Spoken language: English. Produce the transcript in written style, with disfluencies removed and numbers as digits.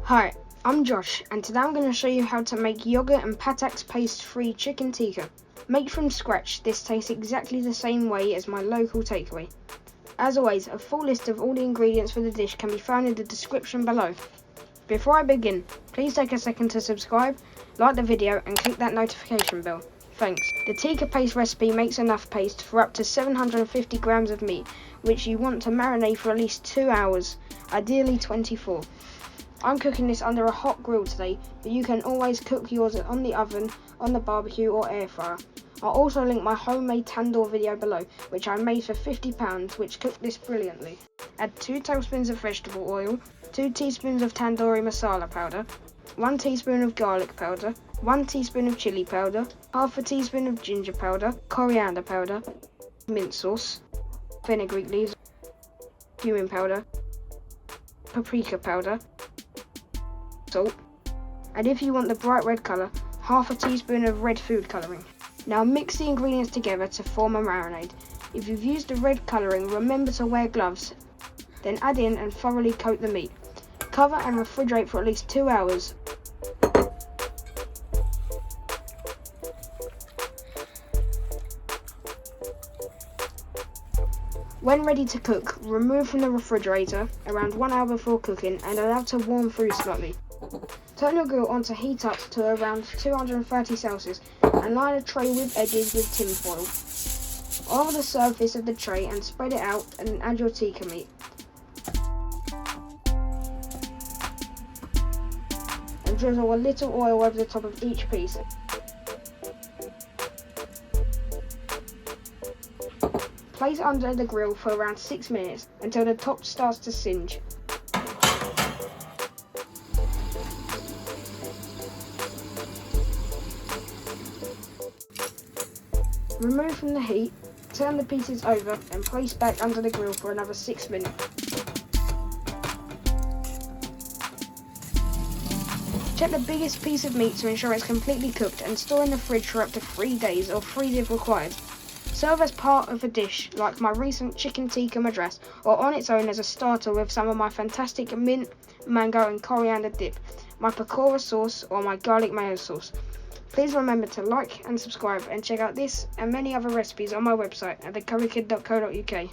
Hi, I'm Josh, and today I'm going to show you how to make yogurt and Pataks paste-free chicken tikka. Made from scratch, this tastes exactly the same way as my local takeaway. As always, a full list of all the ingredients for the dish can be found in the description below. Before I begin, please take a second to subscribe, like the video and click that notification bell. Thanks. The tikka paste recipe makes enough paste for up to 750 grams of meat, which you want to marinate for at least 2 hours, ideally 24. I'm cooking this under a hot grill today, but you can always cook yours on the oven, on the barbecue or air fryer. I'll also link my homemade tandoor video below, which I made for £50, which cooked this brilliantly. Add 2 tablespoons of vegetable oil, 2 teaspoons of tandoori masala powder, 1 teaspoon of garlic powder, 1 teaspoon of chilli powder, half a teaspoon of ginger powder, coriander powder, mint sauce, fenugreek leaves, cumin powder, paprika powder, salt, and if you want the bright red colour, half a teaspoon of red food colouring. Now mix the ingredients together to form a marinade. If you've used the red colouring, remember to wear gloves, then add in and thoroughly coat the meat. Cover and refrigerate for at least 2 hours. When ready to cook, remove from the refrigerator around 1 hour before cooking and allow to warm through slightly. Turn your grill on to heat up to around 230 Celsius and line a tray with edges with tin foil. Oil the surface of the tray and spread it out and add your tikka meat. And drizzle a little oil over the top of each piece. Place it under the grill for around 6 minutes until the top starts to singe. Remove from the heat, turn the pieces over and place back under the grill for another 6 minutes. Check the biggest piece of meat to ensure it's completely cooked and store in the fridge for up to 3 days or freeze if required. Serve as part of a dish like my recent chicken tikka madras, or on its own as a starter with some of my fantastic mint, mango and coriander dip, my pakora sauce or my garlic mayo sauce. Please remember to like and subscribe and check out this and many other recipes on my website at thecurrykid.co.uk.